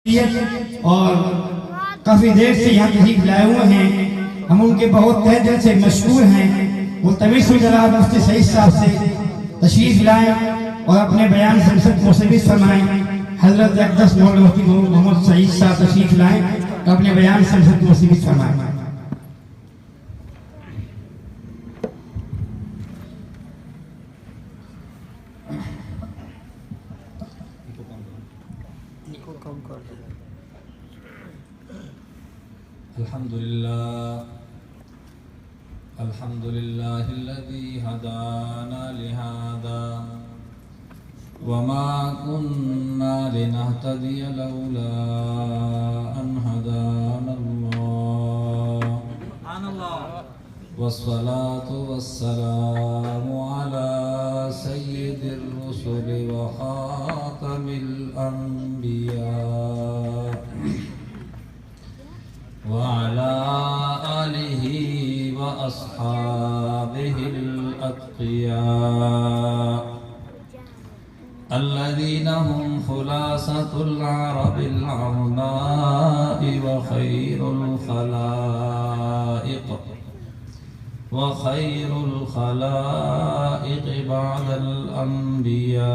और काफ़ी देर से यहाँ तशरीफ लाए हुए हैं। हम उनके बहुत तहे दिल से मशहूर हैं। वो तमीज़ जनाब मुफ्ती सईद साहब से तशरीफ लाएँ और अपने बयान से मुस्तफ़ीज़ फरमाएँ। हज़रत अक़दस मौलाना मुफ्ती मोहम्मद सईद साहब तशरीफ लाएँ तो अपने बयान से मुस्तफ़ीज़ फरमाएँ। अल्हम्दुलिल्लाहिल्लज़ी हदाना लिहादा वमा कुन्ना लिनहतदिय लौला अन हदानल्लाह वस्सलातु वस्सलामु अला सय्यिदिर रुसुलि व खातमिल अंबिया व अला आलिहि व अस्हाबिहिल अत्क़िया अल्लज़ीना हुम खुलासतुल अरबिल अज़मा'i व खैरुल खलाइक़ बअदल अंबिया।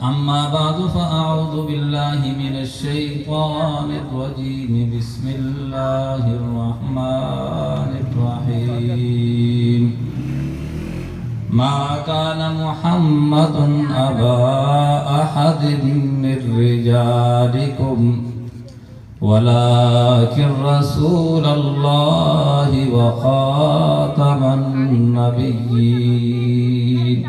अम्मा बादु फ़अऊज़ु बिल्लाहि मिनश शैतानिर रजीम। बिस्मिल्लाहिर रहमानिर रहीम। मा कान मुहम्मदुन अबा अहदिन मिर रिजालिकुम वलाकिन रसूलल्लाहि व खातमन नबिय्यीन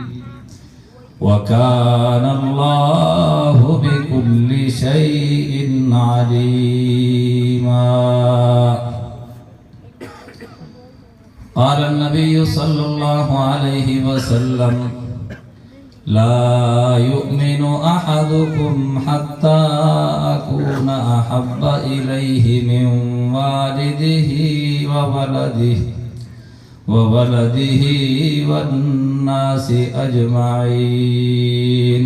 व कानल्लाहु बिकुल्लि शैइन अलीमा। क़ाल नबिय्यु सल्लल्लाहु अलैहि वसल्लम ला युमिनु अहदुकुम हत्ता अकूना अहब्बा इलैहि मिन वालिदिही व वलदिही वन्नासि अजमाईन।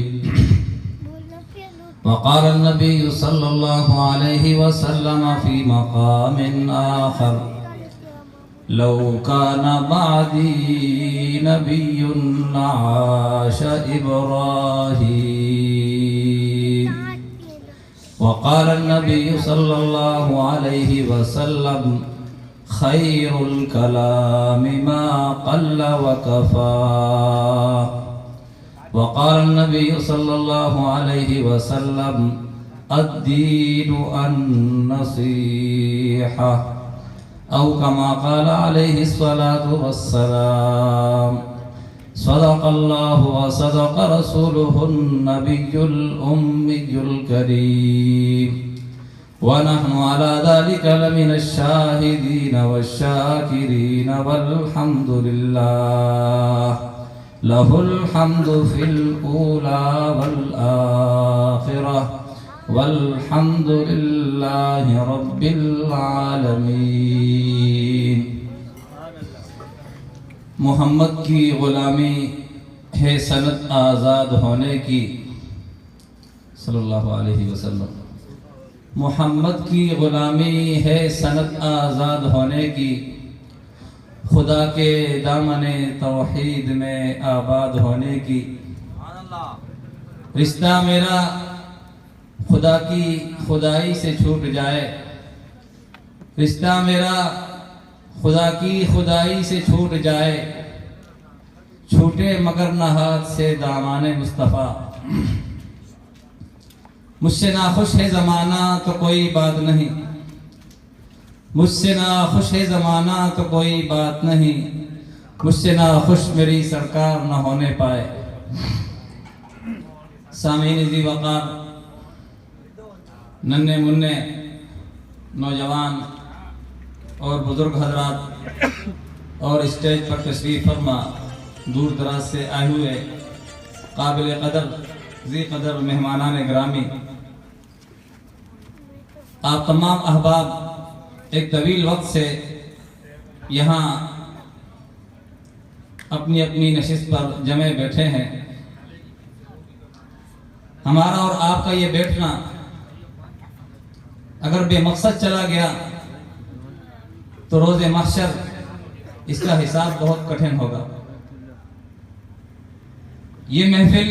वक़ाल नबिय्यु सल्लल्लाहु अलैहि वसल्लम फ़ी मक़ामिन आख़र लौ कान बअदी नबिय्युन लआश इब्राहीम। वक़ाल नबिय्यु सल्लल्लाहु अलैहि वसल्लम खैरुल कलामि मा क़ल्ल व कफ़ा। वक़ाल नबिय्यु सल्लल्लाहु अलैहि वसल्लम अद्दीनु अन्नसीहा औ कमा क़ाल अलैहि स्वलातु वस्सलाम। सदक़ल्लाहु व सदक़ रसूलुहुन नबियुल उम्मियुल करीम व नहनु अला ज़ालिका लमिनश शाहिदीन वश्शाकिरीन वल्हम्दुलिल्लाह लहुल हम्दु फिल ऊला वल आखिरह वल्हम्दुलिल्लाहि रब्बिल आलमीन। मोहम्मद की ग़ुलामी है सनत आज़ाद होने की। सल्लल्लाहु अलैहि वसल्लम। मोहम्मद की ग़ुलामी है सनत आज़ाद होने की। खुदा के दामने तौहीद में आबाद होने की। रिश्ता मेरा खुदा की खुदाई से छूट जाए। रिश्ता मेरा खुदा की खुदाई से छूट जाए। छूटे मगर न हाथ से दामाने मुस्तफ़ा। मुझसे नाखुश है ज़माना तो कोई बात नहीं। मुझसे नाखुश है ज़माना तो कोई बात नहीं। मुझसे नाखुश मेरी सरकार न होने पाए। सामीन ज़ी वक़ार, नन्हे मुन्ने नौजवान और बुजुर्ग हजरात और स्टेज पर तशरीफ़ फरमा दूर दराज से आए हुए काबिल कदर ज़ी कदर मेहमानान ग्रामी, आप तमाम अहबाब एक तवील वक्त से यहाँ अपनी अपनी नशिस्त पर जमे बैठे हैं। हमारा और आपका ये बैठना अगर बेमकसद चला गया तो रोज़े महशर इसका हिसाब बहुत कठिन होगा। ये महफिल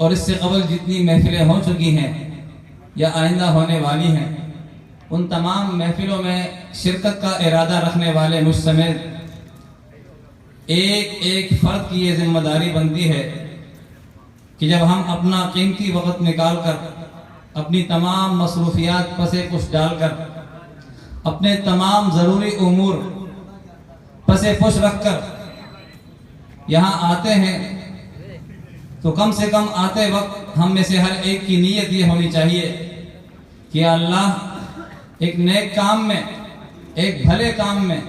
और इससे कबल जितनी महफिलें हो चुकी हैं या आइंदा होने वाली हैं, उन तमाम महफिलों में शिरकत का इरादा रखने वाले मुझ समेत एक एक फर्द की ये जिम्मेदारी बनती है कि जब हम अपना कीमती वक्त निकाल कर अपनी तमाम मसरूफियात पसे पुश डालकर अपने तमाम ज़रूरी उमूर पसे पुश रखकर यहाँ आते हैं तो कम से कम आते वक्त हम में से हर एक की नीयत ये होनी चाहिए कि अल्लाह एक नेक काम में, एक भले काम में,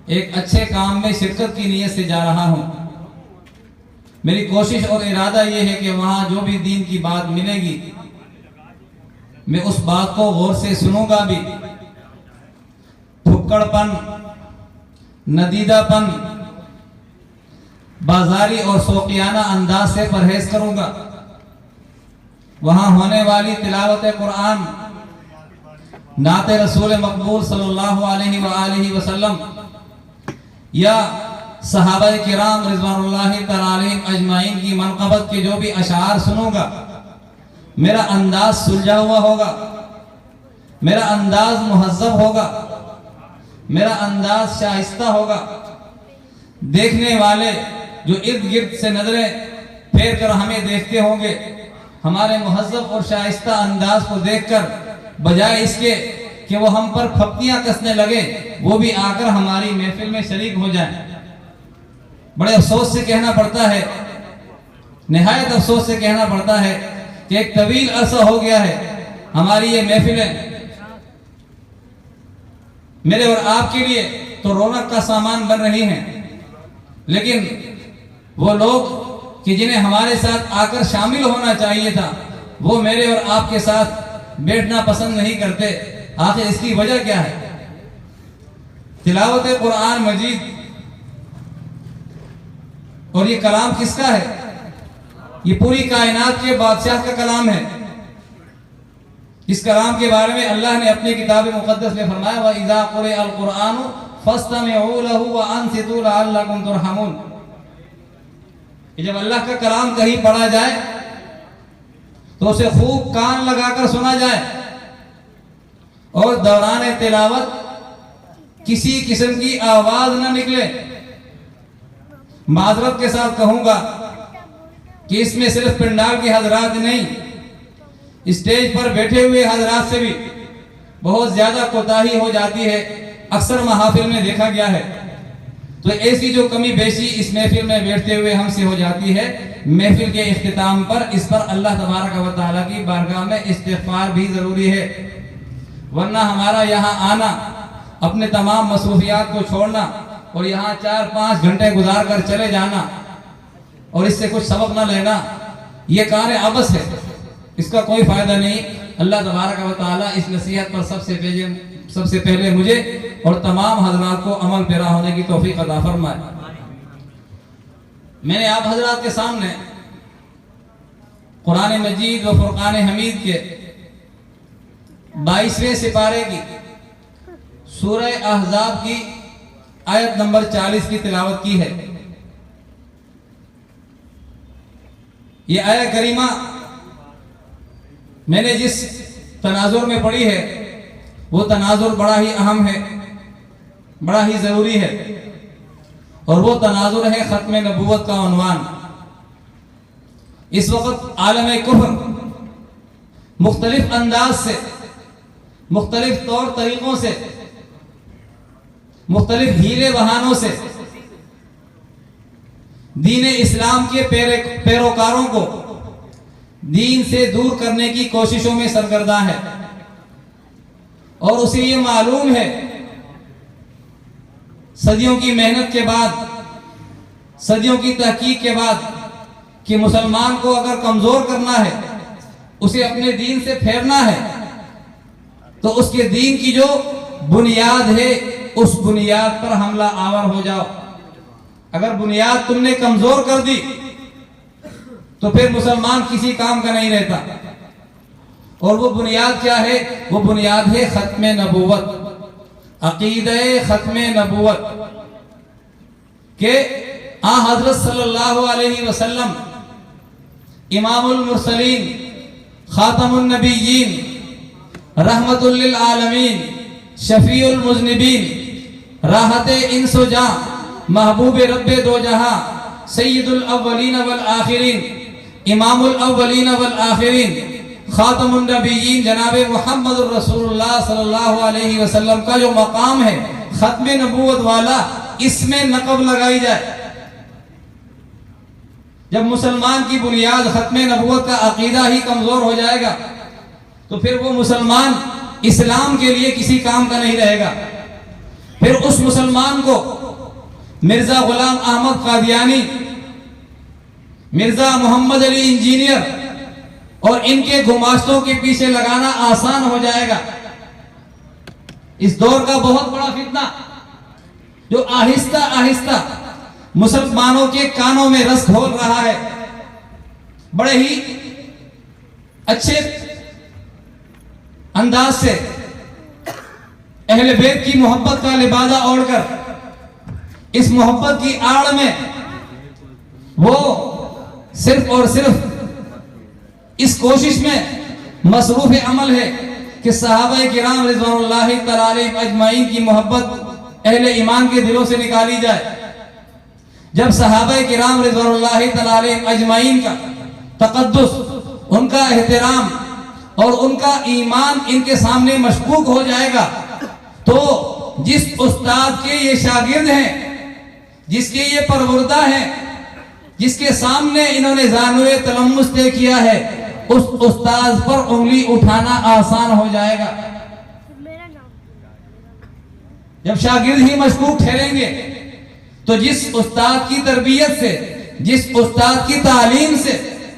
एक अच्छे काम में शिरकत की नीयत से जा रहा हूँ। मेरी कोशिश और इरादा ये है कि वहाँ जो भी दीन की बात मिलेगी मैं उस बात को गौर से सुनूंगा भी, फुक्कड़पन, नदीदापन, बाजारी और शौकियाना अंदाज से परहेज करूंगा। वहां होने वाली तिलावत कुरान, नाते रसूल मकबूल सल्लल्लाहु अलैहि वसल्लम या सहाबा किराम रिज़वानुल्लाहि तआला अलैहिम अजमाइन की मनक़बत के जो भी अशार सुनूंगा, मेरा अंदाज सुलझा हुआ होगा, मेरा अंदाज मुहज़्ज़ब होगा, मेरा अंदाज शाइस्ता होगा। देखने वाले जो इर्द गिर्द से नजरें फेर कर हमें देखते होंगे, हमारे मुहज़्ज़ब और शाइस्ता अंदाज को देखकर बजाय इसके कि वो हम पर फप्तियां कसने लगे, वो भी आकर हमारी महफिल में शरीक हो जाएं। बड़े अफसोस से कहना पड़ता है, निहायत अफसोस से कहना पड़ता है कि एक तवील अरसा हो गया है हमारी ये महफिलें मेरे और आपके लिए तो रौनक का सामान बन रही हैं, लेकिन वो लोग कि जिन्हें हमारे साथ आकर शामिल होना चाहिए था वो मेरे और आपके साथ बैठना पसंद नहीं करते। आखिर इसकी वजह क्या है? तिलावत कुरान मजीद और ये कलाम किसका है? ये पूरी कायनात के बादशाह का कलाम है। इस कलाम के बारे में अल्लाह ने अपनी किताब मुक़द्दस में फरमाया, व इज़ा क़ुरिअल क़ुरआनु फस्तमिऊ लहु व अंसितू लअल्लकुम तुरहमून। जब अल्लाह का कलाम कहीं पढ़ा जाए तो उसे खूब कान लगाकर सुना जाए और दौरान तिलावत किसी किस्म की आवाज न निकले। माजरत के साथ कहूंगा कि इसमें सिर्फ पंडाल के हजरात नहीं, स्टेज पर बैठे हुए हजरात से भी बहुत ज्यादा कोताही हो जाती है, अक्सर महाफिल में देखा गया है। तो ऐसी जो कमी बेशी इस महफिल में बैठते हुए हमसे हो जाती है, महफिल के इख्तिताम पर इस पर अल्लाह तबारक व तआला की बारगाह में इस्तिग़फ़ार भी जरूरी है। वरना हमारा यहाँ आना, अपने तमाम मसरूफियात को छोड़ना और यहाँ 4-5 घंटे गुजार कर चले जाना और इससे कुछ सबक न लेना, ये कार्य अबस है, इसका कोई फायदा नहीं। अल्लाह तबारक व तआला इस नसीहत पर सबसे पहले मुझे और तमाम हजरात को अमल पेरा होने की तौफीक अता फरमाए। मैंने आप हजरात के सामने कुरान मजीद व फुरकान हमीद के 22वें सिपारे की सूरह अहज़ाब की आयत नंबर 40 की तिलावत की है। ये आयत करीमा मैंने जिस तनाजुर में पढ़ी है वो तनाजुर बड़ा ही अहम है, बड़ा ही जरूरी है, और वो तनाजुर है खत्म नबूवत का उन्वान। इस वक्त आलम कुफ्र मुख्तलिफ अंदाज से, मुख्तलिफ तौर तरीकों से, मुख्तलिफ हीले बहानों से दीन इस्लाम के पैरोकारों को दीन से दूर करने की कोशिशों में सरगर्दा है। और उसे ये मालूम है सदियों की मेहनत के बाद, सदियों की तहकीक के बाद कि मुसलमान को अगर कमजोर करना है, उसे अपने दीन से फेरना है, तो उसके दीन की जो बुनियाद है उस बुनियाद पर हमला आवर हो जाओ। अगर बुनियाद तुमने कमजोर कर दी तो फिर मुसलमान किसी काम का नहीं रहता। और वो बुनियाद क्या है? वो बुनियाद है खत्म नबूवत, अकीदे खत्म नबूवत के आ हजरत सल्लल्लाहु अलैहि वसल्लम इमामुल मुरसलीन, खातमुन नबिय्यीन, रहमतुल लिल आलमीन, शफीउल मुज़निबीन, राहते इंसो जा, महबूब रब्बे दो जहां, सय्यदुल अव्वलीन वल आखिरीन, इमामुल अव्वलीन वल आखिरीन, खातमुन नबिय्यीन जनाबे मुहम्मदुर रसूलुल्लाह सल्लल्लाहु अलैहि वसल्लम का जो मकाम है खत्म नबूवत वाला, इसमें नक़ब लगाई जाए। जब मुसलमान की बुनियाद खत्म नबूवत का अकीदा ही कमजोर हो जाएगा तो फिर वो मुसलमान इस्लाम के लिए किसी काम का नहीं रहेगा। फिर उस मुसलमान को मिर्जा गुलाम अहमद कादियानी, मिर्जा मोहम्मद अली इंजीनियर और इनके गुमास्तों के पीछे लगाना आसान हो जाएगा। इस दौर का बहुत बड़ा फितना जो आहिस्ता आहिस्ता मुसलमानों के कानों में रस घोल रहा है, बड़े ही अच्छे अंदाज से अहले बैत की मोहब्बत का लिबादा ओढ़कर इस मोहब्बत की आड़ में वो सिर्फ और सिर्फ इस कोशिश में मसरूफ अमल है कि सहाबा किराम रिज़वानुल्लाहि तआला अलैहिम अजमाइन की मोहब्बत अहले ईमान के दिलों से निकाली जाए। जब सहाबा किराम रिज़वानुल्लाहि तआला अलैहिम अजमाइन का तक़द्दुस, उनका एहतराम और उनका ईमान इनके सामने मशकूक हो जाएगा तो जिस उस्ताद के ये शागिर्द हैं, जिसके ये परवरदा हैं, जिसके सामने इन्होंने ज़ानुए तलम्मुस तय किया है, उस उस्ताद पर उंगली उठाना आसान हो जाएगा। जब शागिर्द ही मशकूक ठहरेंगे तो जिस उस्ताद की तरबियत से, जिस उस्ताद की तालीम से,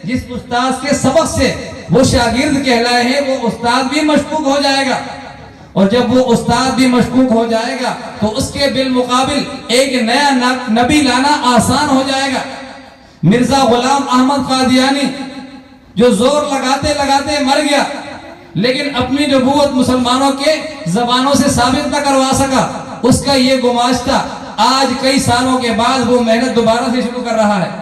जिस उस्ताद के सबक से वो शागिर्द कहलाए हैं, वो उस्ताद भी मशकूक हो जाएगा। और जब वो उस्ताद भी मशकूक हो जाएगा तो उसके बिलमुकाबिल एक नया नबी लाना आसान हो जाएगा। मिर्जा गुलाम अहमद कादियानी जो जोर लगाते लगाते मर गया, लेकिन अपनी नबूवत मुसलमानों के जबानों से साबित न करवा सका, उसका ये गुमाश्ता आज कई सालों के बाद वो मेहनत दोबारा से शुरू कर रहा है।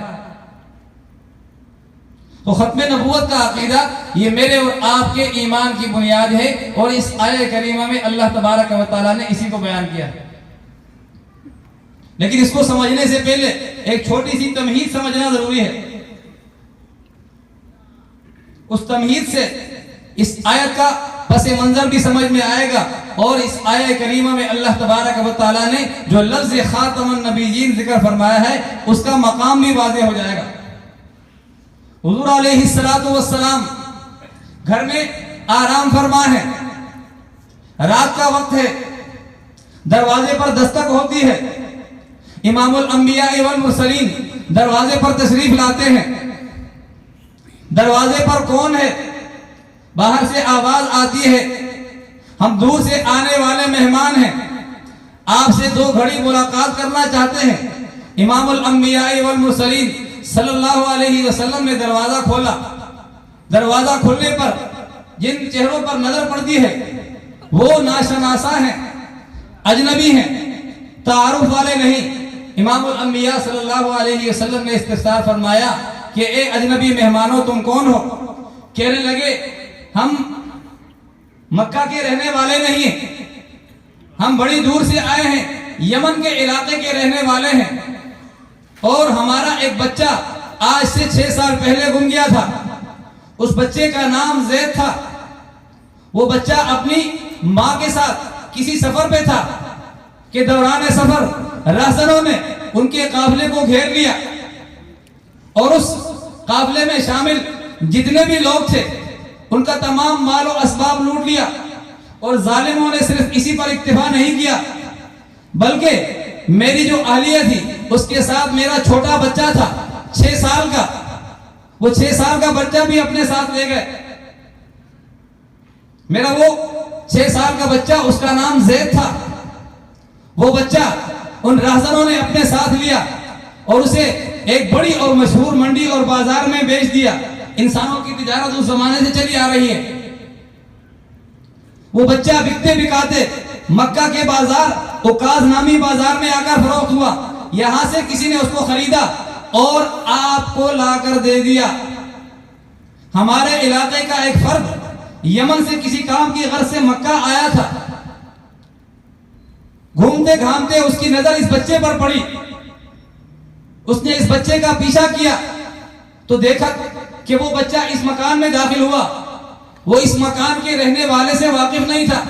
तो खत्म नबूवत का अकीदा ये मेरे और आपके ईमान की बुनियाद है और इस आयत करीमा में अल्लाह तबारक व तआला ने इसी को बयान किया है। लेकिन इसको समझने से पहले एक छोटी सी तमहीद समझना जरूरी है। उस तमहीद से इस आयत का पसे मंजर भी समझ में आएगा और इस आयत करीमा में अल्लाह तबारक व तआला ने जो लफ्ज़ खातमुन नबिय्यीन जिक्र फरमाया है उसका मकाम भी वाज़ेह हो जाएगा। हुजूर अलैहिस्सलातु वस्सलाम घर में आराम फरमा है, रात का वक्त है, दरवाजे पर दस्तक होती है, इमामुल अंबिया वल मुरसलीन दरवाजे पर तशरीफ लाते हैं। दरवाजे पर कौन है? बाहर से आवाज आती है, हम दूर से आने वाले मेहमान हैं, आपसे दो घड़ी मुलाकात करना चाहते हैं। इमामुल अंबिया वल मुरसलीन सल्लल्लाहु अलैहि वसल्लम ने दरवाजा खोला। दरवाजा खुलने पर जिन चेहरों पर नजर पड़ती है वो नाशनासा हैं, अजनबी हैं, तारुफ वाले नहीं। इमामुल अंबिया सल्लल्लाहु अलैहि वसल्लम ने इस्तिफ्सार फरमाया कि ए अजनबी मेहमानों तुम कौन हो? कहने लगे हम मक्का के रहने वाले नहीं हैं, हम बड़ी दूर से आए हैं, यमन के इलाके के रहने वाले हैं और हमारा एक बच्चा आज से 6 साल पहले गुम गया था। उस बच्चे का नाम जैद था। वो बच्चा अपनी माँ के साथ किसी सफर पे था कि दौरान सफर राहजनों ने उनके काफिले को घेर लिया और उस काफिले में शामिल जितने भी लोग थे उनका तमाम माल और असबाब लूट लिया। और जालिमों ने सिर्फ इसी पर इक्तिफा नहीं किया बल्कि मेरी जो अहलिया थी उसके साथ मेरा छोटा बच्चा था 6 साल का, वो 6 साल का बच्चा भी अपने साथ ले गए। मेरा वो 6 साल का बच्चा, उसका नाम जैद था, वो बच्चा उन राहजनों ने अपने साथ लिया और उसे एक बड़ी और मशहूर मंडी और बाजार में बेच दिया। इंसानों की तिजारत उस जमाने से चली आ रही है। वो बच्चा बिकते बिकाते मक्का के बाजार उकाज नामी बाजार में आकर फरोख्त हुआ। यहां से किसी ने उसको खरीदा और आपको लाकर दे दिया। हमारे इलाके का एक फर्द यमन से किसी काम की गर्ज से मक्का आया था। घूमते घामते उसकी नजर इस बच्चे पर पड़ी। उसने इस बच्चे का पीछा किया तो देखा कि वो बच्चा इस मकान में दाखिल हुआ। वो इस मकान के रहने वाले से वाकिफ नहीं था।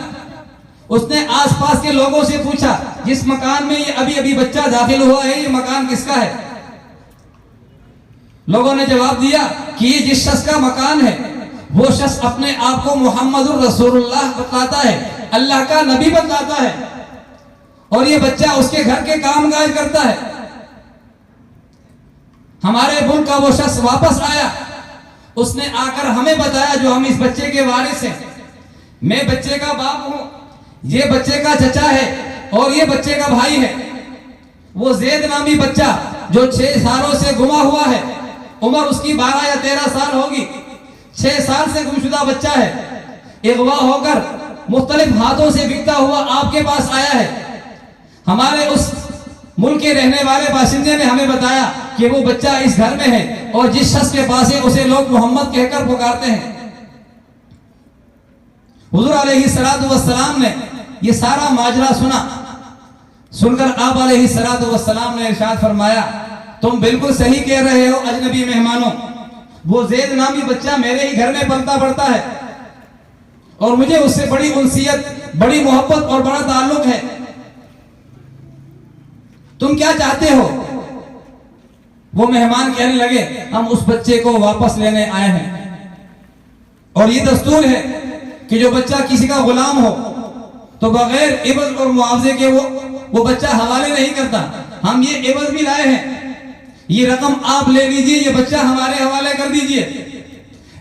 उसने आसपास के लोगों से पूछा, जिस मकान में ये अभी अभी बच्चा दाखिल हुआ है, ये मकान किसका है? लोगों ने जवाब दिया कि ये जिस शख्स का मकान है वो शख्स अपने आप को मुहम्मदुर रसूलुल्लाह बतलाता है, अल्लाह का नबी बतलाता है, और ये बच्चा उसके घर के कामकाज करता है। हमारे मुल्क का वो शख्स वापस आया। उसने आकर हमें बताया, जो हम इस बच्चे के वारिस हैं, मैं बच्चे का बाप हूं, ये बच्चे का चचा है और ये बच्चे का भाई है। वो जैद नामी बच्चा जो 6 सालों से गुमा हुआ है, उम्र उसकी 12 या 13 साल होगी, 6 साल से गुमशुदा बच्चा है, अगवा होकर मुख्तलिफ हाथों से बिकता हुआ आपके पास आया है। हमारे उस मुल्क के रहने वाले बाशिंदे ने हमें बताया कि वो बच्चा इस घर में है और जिस शख्स के पास है उसे लोग मोहम्मद कहकर पुकारते हैं। हुजूर अलैहिस्सलातु वस्सलाम ने ये सारा माजरा सुना। सुनकर आप अलैहिस्सलातु वस्सलाम ने इरशाद फरमाया, तुम बिल्कुल सही कह रहे हो अजनबी मेहमानों, वो जैद नामी बच्चा मेरे ही घर में पलता बढ़ता है और मुझे उससे बड़ी उनसियत, बड़ी मोहब्बत और बड़ा ताल्लुक है। तुम क्या चाहते हो? वो मेहमान कहने लगे, हम उस बच्चे को वापस लेने आए हैं, और ये दस्तूर है कि जो बच्चा किसी का गुलाम हो तो बगैर इवज और मुआवजे के वो बच्चा हवाले नहीं करता। हम ये इवज भी लाए हैं, ये रकम आप ले लीजिए, ये बच्चा हमारे हवाले कर दीजिए।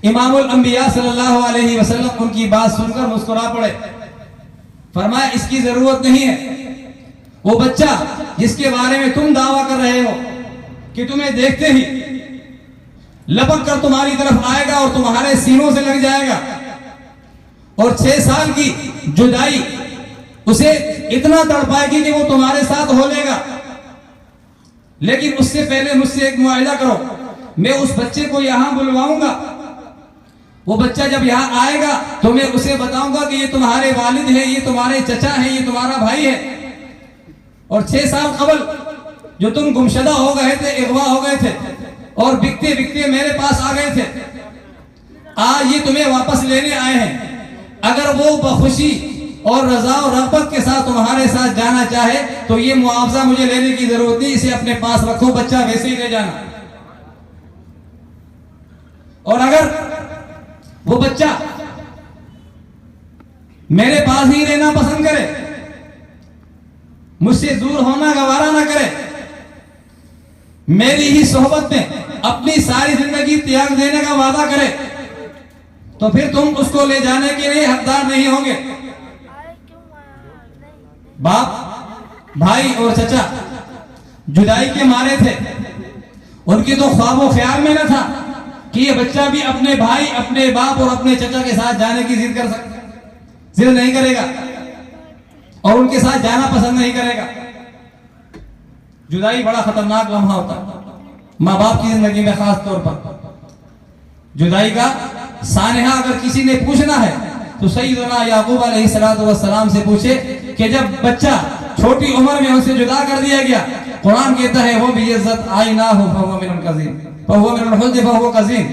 इमामुल अंबिया सल्लल्लाहु अलैहि वसल्लम उनकी बात सुनकर मुस्कुरा पड़े। फरमाया, इसकी जरूरत नहीं है। वो बच्चा जिसके बारे में तुम दावा कर रहे हो कि तुम्हें देखते ही लपक कर तुम्हारी तरफ आएगा और तुम्हारे सीनों से लग जाएगा, और 6 साल की जुदाई उसे इतना तड़पाएगी कि वो तुम्हारे साथ हो लेगा। लेकिन उससे पहले मुझसे एक मुआहिदा करो, मैं उस बच्चे को यहां बुलवाऊंगा। वो बच्चा जब यहां आएगा तो मैं उसे बताऊंगा कि ये तुम्हारे वालिद है, ये तुम्हारे चचा है, ये तुम्हारा भाई है, और 6 साल कबल जो तुम गुमशुदा हो गए थे, अगवा हो गए थे और बिकते बिकते मेरे पास आ गए थे, आज ये तुम्हें वापस लेने आए हैं। अगर वो बखुशी और रजा और रग़बत के साथ तुम्हारे साथ जाना चाहे तो ये मुआवजा मुझे लेने की जरूरत नहीं, इसे अपने पास रखो, बच्चा वैसे ही ले जाना। और अगर वो बच्चा मेरे पास ही रहना पसंद करे, मुझसे दूर होना गवारा ना करे, मेरी ही सोहबत में अपनी सारी जिंदगी त्याग देने का वादा करे, तो फिर तुम उसको ले जाने के लिए हकदार नहीं होंगे। बाप, भाई और चचा जुदाई के मारे थे। उनकी तो ख्वाब व ख्याल में न था कि ये बच्चा भी अपने भाई, अपने बाप और अपने चचा के साथ जाने की जिद नहीं करेगा और उनके साथ जाना पसंद नहीं करेगा। जुदाई बड़ा खतरनाक लम्हा होता है माँ बाप की जिंदगी में, खास तौर पर जुदाई का सानहा अगर किसी ने पूछना है तो सैयदना याकूब अलैहिस्सलातु वस्सलाम से पूछे कि जब बच्चा छोटी उम्र में उनसे जुदा कर दिया गया, कुरान कहता है वो भी इज्जत आईनाहु फहुव मिनल कज़ीम फहुव मिनल हुज़्न फहुव कज़ीम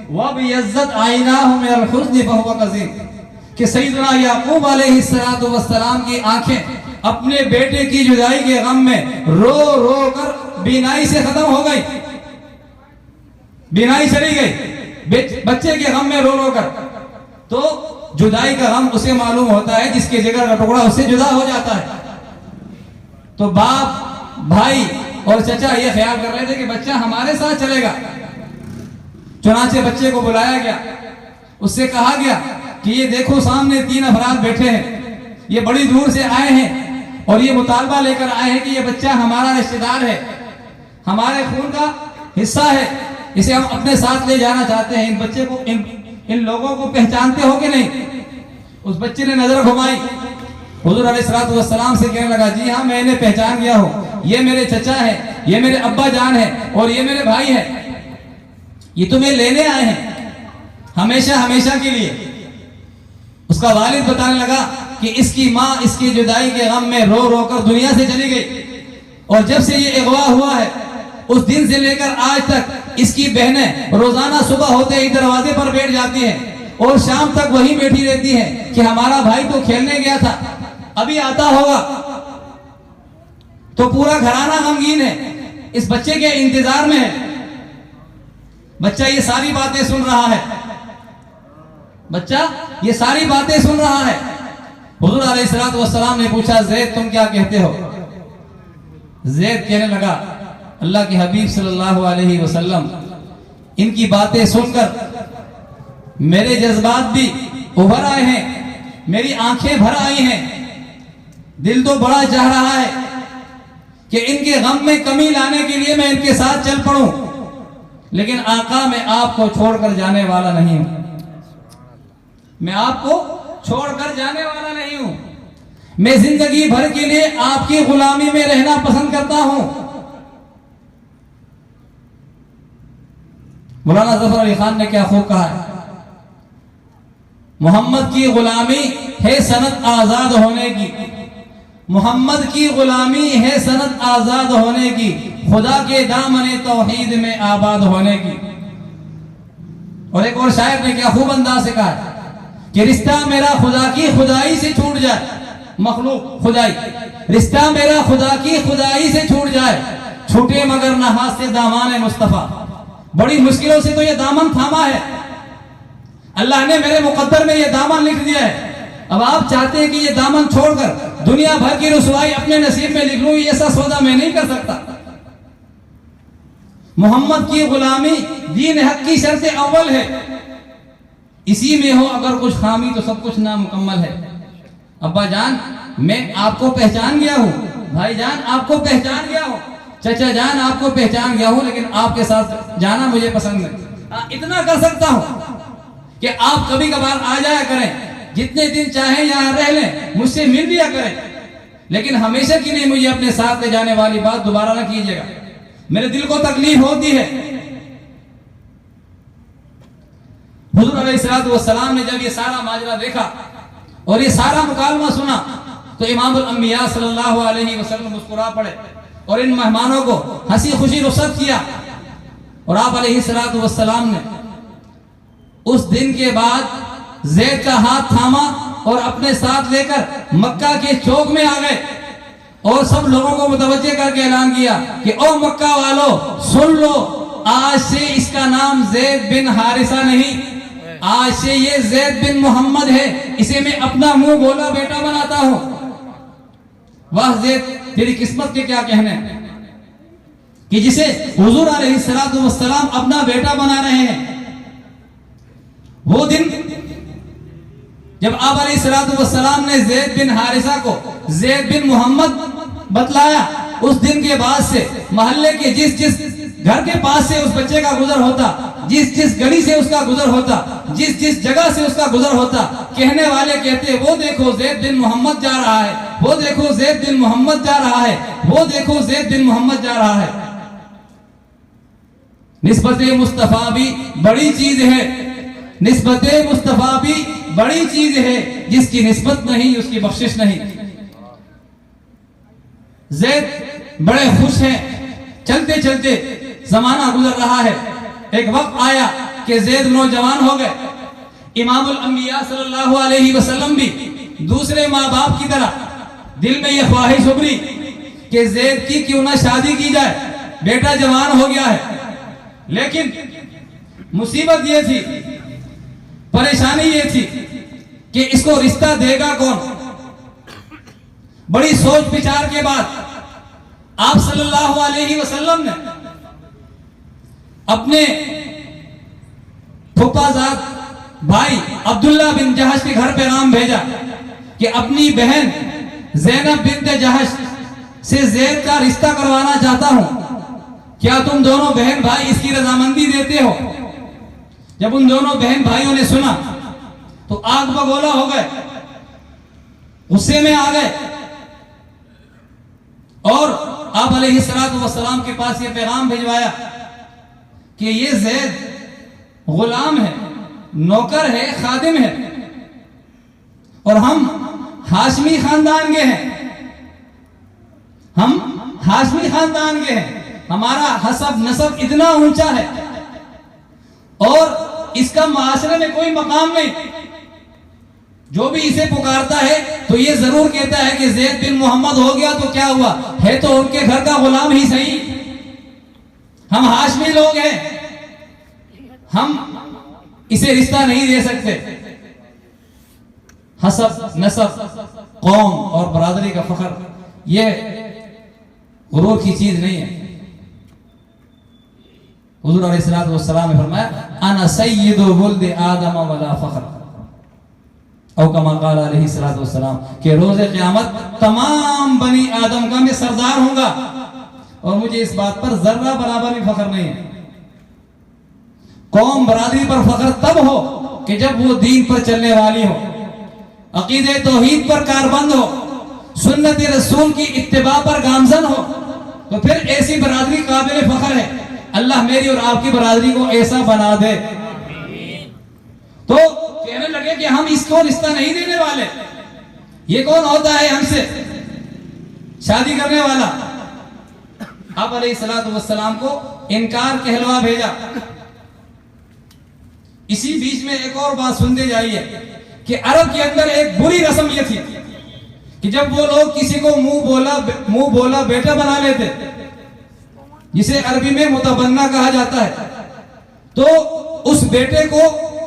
वो भी इज्जत आईनाहु मिनल हुज़्न फहुव कज़ीम, कि सैयदना याकूब अलैहिस्सलातु वस्सलाम की आंखें अपने बेटे की जुदाई के गम में रो रो कर बीनाई से खत्म हो गई, बीनाई चली गई बच्चे के गम में रो रो कर। तो जुदाई का गम उसे मालूम होता है जिसके जिगर का टुकड़ा उससे जुदा हो जाता है। तो बाप, भाई और चचा ये ख्याल कर रहे थे कि बच्चा हमारे साथ चलेगा। चुनाचे बच्चे को बुलाया गया, उससे कहा गया कि ये देखो सामने 3 अफराद बैठे हैं, ये बड़ी दूर से आए हैं और ये मुतालबा लेकर आए हैं कि ये बच्चा हमारा रिश्तेदार है, हमारे खून का हिस्सा है, इसे हम अपने साथ ले जाना चाहते हैं। इन बच्चे को इन लोगों को पहचानते हो कि नहीं? उस बच्चे ने नजर घुमाई, हुजूर अलैहिस्सलातु वस्सलाम से कहने लगा, जी हाँ मैं इन्हें पहचान गया हूँ, ये मेरे चचा है, ये मेरे अब्बा जान है और ये मेरे भाई है, ये तुम्हें लेने आए हैं हमेशा हमेशा के लिए। उसका वालिद बताने लगा कि इसकी माँ इसकी जुदाई के गम में रो रो कर दुनिया से चली गई, और जब से ये अगवा हुआ है उस दिन से लेकर आज तक इसकी बहनें रोजाना सुबह होते ही दरवाजे पर बैठ जाती हैं और शाम तक वहीं बैठी रहती हैं कि हमारा भाई तो खेलने गया था, अभी आता होगा। तो पूरा घराना गमगीन है, इस बच्चे के इंतजार में है। बच्चा ये सारी बातें सुन रहा है, बच्चा ये सारी बातें सुन रहा है। हुजूर अलैहिस्सलातु वस्सलाम ने पूछा, ज़ैद तुम क्या कहते हो? ज़ैद कहने लगा, अल्लाह के हबीब सल्लल्लाहु अलैहि वसल्लम, इनकी बातें सुनकर मेरे जज्बात भी उभर आए हैं, मेरी आंखें भर आई हैं, दिल तो बड़ा चाह रहा है कि इनके गम में कमी लाने के लिए मैं इनके साथ चल पड़ूं, लेकिन आका मैं आपको छोड़कर जाने वाला नहीं हूं, मैं आपको छोड़कर जाने वाला नहीं हूं, मैं जिंदगी भर के लिए आपकी गुलामी में रहना पसंद करता हूं। मौलाना जफर अली खान ने क्या खूब कहा है, मोहम्मद की गुलामी है सनत आजाद होने की, मोहम्मद की गुलामी है सनत आजाद होने की, खुदा के दामन तौहीद में आबाद होने की। और एक और शायर ने क्या खूब अंदाज से कहा है कि रिश्ता मेरा खुदा की खुदाई से छूट जाए, मखलूक खुदाई, रिश्ता मेरा खुदा की खुदाई से छूट जाए, छूटे मगर न हाथ से दामान मुस्तफा। बड़ी मुश्किलों से तो ये दामन थामा है, अल्लाह ने मेरे मुकद्दर में ये दामन लिख दिया है। अब आप चाहते हैं कि ये दामन छोड़कर दुनिया भर की रुसवाई अपने नसीब में लिख लूं, ऐसा सौदा मैं नहीं कर सकता। मोहम्मद की गुलामी दीन हक की शर्त अव्वल है, इसी में हो अगर कुछ खामी तो सब कुछ नामुकम्मल है। अब्बा जान मैं आपको पहचान गया हूँ, भाई जान आपको पहचान गया हूँ, चचा जान आपको पहचान गया हूँ, लेकिन आपके साथ जाना मुझे पसंद नहीं। इतना कर सकता हूँ कि आप कभी कभार आ जाया करें, जितने दिन चाहे यहाँ रह लें, मुझसे मिल लिया करें, लेकिन हमेशा के लिए मुझे अपने साथ ले जाने वाली बात दोबारा ना कीजिएगा, मेरे दिल को तकलीफ होती है। हुजूर अलैहिस्सलातु वस्सलाम ने जब ये सारा माजरा देखा और ये सारा मुकालमा सुना तो इमामुल अंबिया सल्लल्लाहु अलैहि वसल्लम मुस्कुरा पड़े और इन मेहमानों को हंसी खुशी रुखसत किया। और आप अलैहिस्सलातु वस्सलाम ने उस दिन के बाद ज़ैद का हाथ थामा और अपने साथ लेकर मक्का के चौक में आ गए और सब लोगों को मुतवज्जे करके ऐलान किया कि ओ मक्का वालों सुन लो, आज से इसका नाम ज़ैद बिन हारिसा नहीं, आज से ये ज़ैद बिन मोहम्मद है, इसे मैं अपना मुंह बोला बेटा बनाता हूं। वाह ज़ैद तेरी किस्मत के क्या कहने कि जिसे हुजूर अलैहिस्सलातु वस्सलाम अपना बेटा बना रहे हैं। वो दिन जब आप अलैहिस्सलातु वस्सलाम ने ज़ैद बिन हारिसा को ज़ैद बिन मोहम्मद बतलाया, उस दिन के बाद से मोहल्ले के जिस जिस घर के पास से उस बच्चे का गुजर होता, जिस जिस गली से उसका गुजर होता, जिस जिस जगह से उसका गुजर होता, कहने वाले कहते वो देखो ज़ैद बिन मोहम्मद जा रहा है, वो देखो ज़ैद बिन मोहम्मद जा रहा है, वो देखो ज़ैद बिन मोहम्मद जा रहा है। निस्बत मुस्तफा भी बड़ी चीज है, निस्बत मुस्तफा भी बड़ी चीज है, जिसकी निस्बत नहीं उसकी बख्शिश नहीं। ज़ैद बड़े खुश हैं, चलते चलते जमाना गुजर रहा है, एक वक्त आया कि ज़ैद नौजवान हो गए। इमामुल अंबिया सल्लल्लाहु अलैहि वसल्लम भी दूसरे माँ बाप की तरह दिल में यह ख्वाहिश उभरी कि ज़ैद की क्यों ना शादी की जाए, बेटा जवान हो गया है। लेकिन मुसीबत ये थी, परेशानी ये थी कि इसको रिश्ता देगा कौन। बड़ी सोच विचार के बाद आप सल्लल्लाहु अलैहि वसल्लम ने अपने फुफाजाद भाई अब्दुल्ला बिन जहश के घर पैगाम भेजा कि अपनी बहन ज़ैनब बिन्त जहश से ज़ैद का रिश्ता करवाना चाहता हूं, क्या तुम दोनों बहन भाई इसकी रजामंदी देते हो? जब उन दोनों बहन भाइयों ने सुना तो आग बगोला हो गए, गुस्से में आ गए और आप अलैहिस्सलातु वस्सलाम के पास ये पैगाम भिजवाया कि ये ज़ैद गुलाम है, नौकर है, खादिम है और हम हाशमी खानदान के हैं, हम हाशमी खानदान के हैं, हमारा हसब नसब इतना ऊंचा है और इसका माशरे में कोई मकाम नहीं। जो भी इसे पुकारता है तो ये जरूर कहता है कि ज़ैद बिन मोहम्मद हो गया तो क्या हुआ, है तो उनके घर का गुलाम ही सही, हम हाशमी लोग हैं, हम इसे रिश्ता नहीं दे सकते। हसब नसब कौम और बरादरी का फख्र ये गुरूर की चीज नहीं है। हुजूर अलैहिस्सलातु वस्सलाम ने फरमाया अना सय्यिदु वुल्द आदम वला फख्र, और कमा क़ाल अलैहिस्सलातु वस्सलाम कि रोज़े क़यामत तमाम बनी आदम का मैं सरदार होऊंगा और मुझे इस बात पर जर्रा बराबर भी फख्र नहीं है। कौम बरादरी पर फख्र तब हो कि जब वो दीन पर चलने वाली हो, अकीदे तौहीद पर कारबंद हो, सुन्नत रसूल की इत्तिबा पर गामजन हो, तो फिर ऐसी बरादरी काबिल फख्र है। अल्लाह मेरी और आपकी बरादरी को ऐसा बना दे। तो कहने लगे कि हम इसको रिश्ता नहीं देने वाले, ये कौन होता है हमसे शादी करने वाला? आप अलैहिस्सलातु वस्सलाम को इनकार कहलवा भेजा। इसी बीच में एक और बात सुनते जाइए कि अरब के अंदर एक बुरी रस्म ये थी कि जब वो लोग किसी को मुंह बोला बेटा बना लेते, जिसे अरबी में मुतबन्ना कहा जाता है, तो उस बेटे को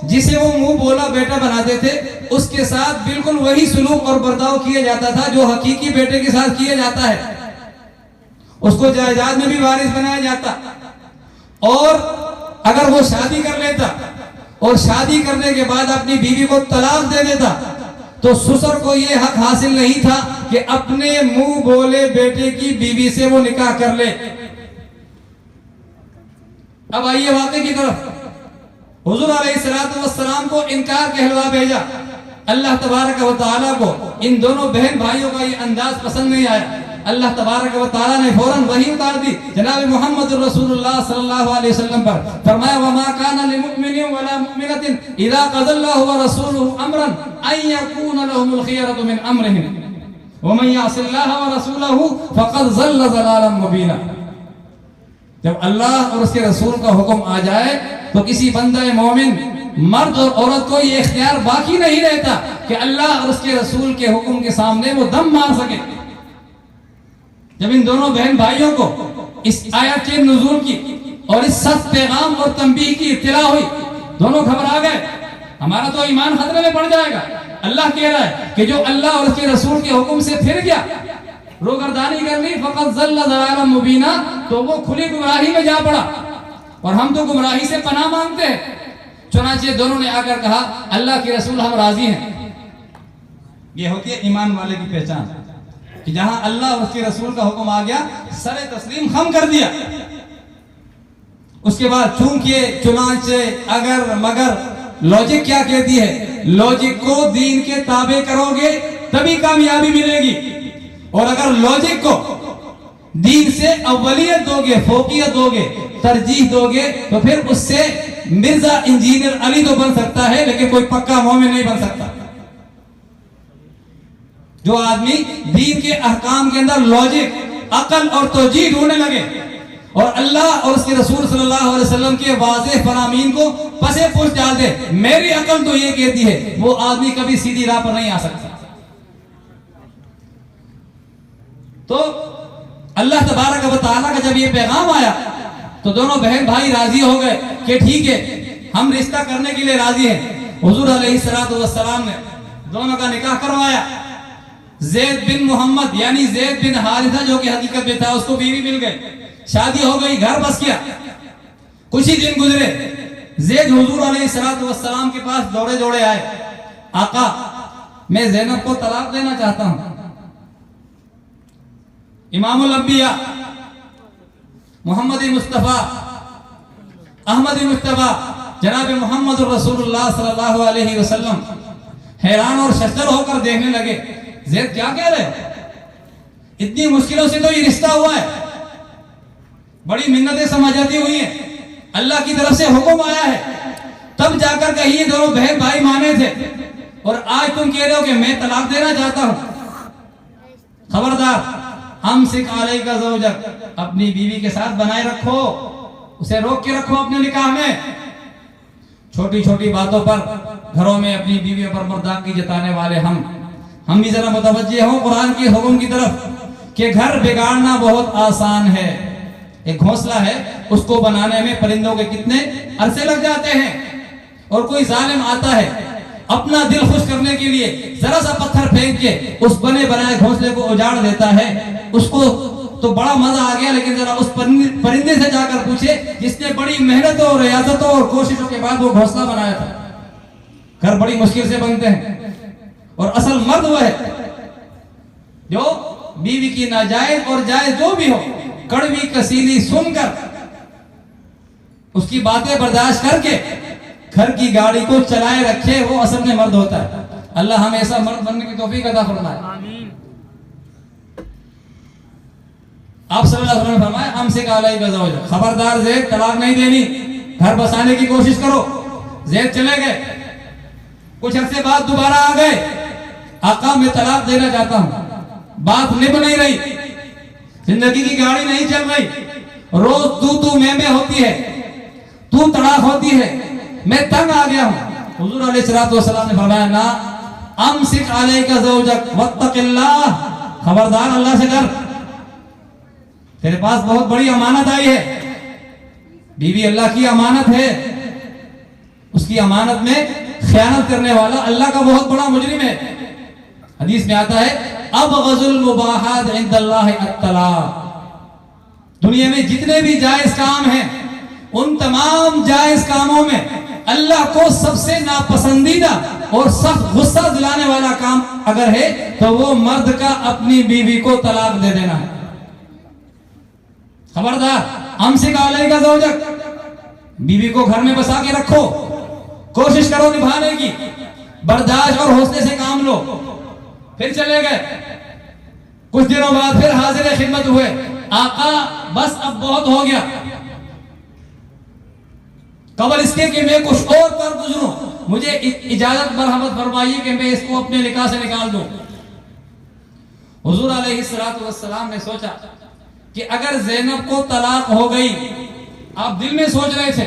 जिसे वो मुंह बोला बेटा बनाते थे उसके साथ बिल्कुल वही सुलूक और बर्ताव किया जाता था जो हकीकी बेटे के साथ किया जाता है। उसको जायदाद में भी वारिस बनाया जाता और अगर वो शादी कर लेता और शादी करने के बाद अपनी बीवी को तलाक दे देता तो ससुर को यह हक हासिल नहीं था कि अपने मुंह बोले बेटे की बीवी से वो निकाह कर ले। अब आइए वाक़े की तरफ। हुजूर अलैहिस्सलातु वस्सलाम को इनकार कहलवा भेजा। अल्लाह तबारक व तआला को इन दोनों बहन भाइयों का ये अंदाज पसंद नहीं आया। अल्लाह तबारक व तआला ने फौरन वही उतार दी जनाब मोहम्मद रसूलुल्लाह सल्लल्लाहु अलैहि वसल्लम पर। फरमाया वमा काना लिमुमिनिन वला मुमिनतिन इज़ा क़ज़ल्लाहु व रसूलुहु अमरन अन यकून लहुमुल खियरतु मिन अमरिहिम व मन यअसिल्लाह व रसूलहु फ़क़द ज़ल्ल ज़लालन मुबीना। जब अल्लाह और उसके रसूल का हुक्म आ जाए तो किसी बंदे मोमिन मर्द और औरत को ये इख्तियार बाकी नहीं रहता कि अल्लाह और उसके रसूल के हुक्म के सामने वो दम मार सके। जब इन दोनों बहन भाइयों को इस आयत के नुज़ूल की और इस सख्त पैगाम और तंबीह की इत्तला हुई, दोनों घबरा गए, हमारा तो ईमान खतरे में पड़ जाएगा। अल्लाह कह रहा है कि जो अल्लाह और उसके रसूल के हुक्म से फिर गया, रोगरदानी कर ली, फ़क़द ज़ल्ल ज़लालन मुबीना, तो वो खुली गुमराही में जा पड़ा और हम तो गुमराही से पनाह मांगते हैं। चुनांचे दोनों ने आकर कहा अल्लाह के रसूल हम राजी हैं। ये होती है ईमान वाले की पहचान कि जहां अल्लाह और उसके रसूल का हुक्म आ गया सरे तस्लीम खम कर दिया। उसके बाद चूंकि चुनांचे अगर मगर लॉजिक क्या कहती है, लॉजिक को दीन के ताबे करोगे तभी कामयाबी मिलेगी और अगर लॉजिक को दीन से अव्वलियत दोगे, फोकियत दोगे, तरजीह दोगे तो फिर उससे मिर्जा इंजीनियर अली तो बन सकता है लेकिन कोई पक्का मोमिन नहीं बन सकता। जो आदमी दीन के अहकाम के अंदर लॉजिक, अकल और तौजीह ढूंढने लगे और अल्लाह और उसके रसूल सल्लल्लाहु अलैहि वसल्लम के वाज़ेह फरामीन को पसे पुश डाल दे, मेरी अकल तो ये कहती है, वो आदमी कभी सीधी राह पर नहीं आ सकता। तो अल्लाह तबारक व तआला का जब ये पैगाम आया तो दोनों बहन भाई राजी हो गए कि ठीक है हम रिश्ता करने के लिए राजी हैं। हुजूर अलैहिस्सलातु वस्सलाम ने दोनों का निकाह करवाया। ज़ैद बिन मोहम्मद यानी ज़ैद बिन हारिसा जो कि हकीकत में था उसको बीवी मिल गई, शादी हो गई, घर बस गया। कुछ ही दिन गुजरे, ज़ैद हुजूर अलैहिस्सलातु वस्सलाम के पास दौड़े दौड़े आए, आका मैं ज़ैनब को तलाक देना चाहता हूं। इमामुल अंबिया मोहम्मद मुस्तफ़ा अहमद मुस्तफ़ा जनाब मोहम्मद रसूलुल्लाह सल्लल्लाहु अलैहि वसल्लम हैरान और शर्मसार होकर देखने लगे, ज़ैद क्या कह रहे हो? इतनी मुश्किलों से तो ये रिश्ता हुआ है, बड़ी मिन्नतें समझाती हुई हैं, अल्लाह की तरफ से हुक्म आया है, तब जाकर कहीं ये दोनों बहन भाई माने थे, और आज तुम कह रहे हो कि मैं तलाक देना चाहता हूं। खबरदार, अमसिक अलैका ज़ौजक, अपनी बीवी के साथ बनाए रखो, उसे रोक के रखो अपने निकाह में। छोटी छोटी बातों पर घरों में अपनी बीवियों पर मर्दानगी जताने वाले हम भी जरा मुतवज्जे हों कुरान के हुक्म की तरफ कि घर बिगाड़ना बहुत आसान है। एक घोंसला है, उसको बनाने में परिंदों के कितने अरसे लग जाते हैं, और कोई जालिम आता है अपना दिल खुश करने के लिए जरा सा पत्थर फेंक के उस बने बनाए घोंसले को उजाड़ देता है। उसको तो बड़ा मजा आ गया, लेकिन जरा उस परिंदे से जाकर पूछे जिसने बड़ी मेहनतों और रियाजतों और कोशिशों के बाद वो घोंसला बनाया था। घर बड़ी मुश्किल से बनते हैं, और असल मर्द वो है जो बीवी की नाजायज और जायज जो भी हो, कड़वी कसीली सुनकर उसकी बातें बर्दाश्त करके घर की गाड़ी को चलाए रखे, वो असल में मर्द होता है। अल्लाह हमें ऐसा मर्द बनने की तौफीक अता फरमाए। आप सल्लल्लाहु अलैहि वसल्लम फरमाए, अमसिक अलैका ज़ौजक, खबरदार ज़ैद तलाक नहीं देनी, घर बसाने की कोशिश करो। ज़ैद चले गए, कुछ अरसे बाद दोबारा आ गए, आका मैं तलाक देना चाहता हूं। बात निभ नहीं रही, जिंदगी की गाड़ी नहीं चल रही, रोज तू मैं होती है, तू तड़ाक होती है, मैं तंग आ गया हूं। हुजूर अलैहिस्सलातु वस्सलाम ने फरमाया, ना, अमसिक अलैका ज़ौजक वत्तक़िल्लाह, खबरदार अल्लाह से डर, तेरे पास बहुत बड़ी अमानत आई है। बीवी अल्लाह की अमानत है, उसकी अमानत में खयानत करने वाला अल्लाह का बहुत बड़ा मुजरिम है। हदीस में आता है, अबग़ज़ुल मुबाहात इंदल्लाहि अत्तलाक़, दुनिया में जितने भी जायज काम हैं, उन तमाम जायज कामों में अल्लाह को सबसे नापसंदीदा और सख्त गुस्सा दिलाने वाला काम अगर है तो वो मर्द का अपनी बीवी को तलाक दे देना है। खबरदार, अमसिक अलैका ज़ौजक, बीवी को घर में बसा के रखो, कोशिश करो निभाने की, बर्दाश्त और हौसले से काम लो। फिर चले गए, कुछ दिनों बाद फिर हाजिर खिदमत हुए, आका बस अब बहुत हो गया, कबल इसके कि मैं कुछ और कर गुजरूं, मुझे इजाजत मरहमत फरमाइए कि मैं इसको अपने निकाह से निकाल दूं। हुजूर अलैहिस्सलातु वस्सलाम ने सोचा कि अगर ज़ैनब को तलाक हो गई, आप दिल में सोच रहे थे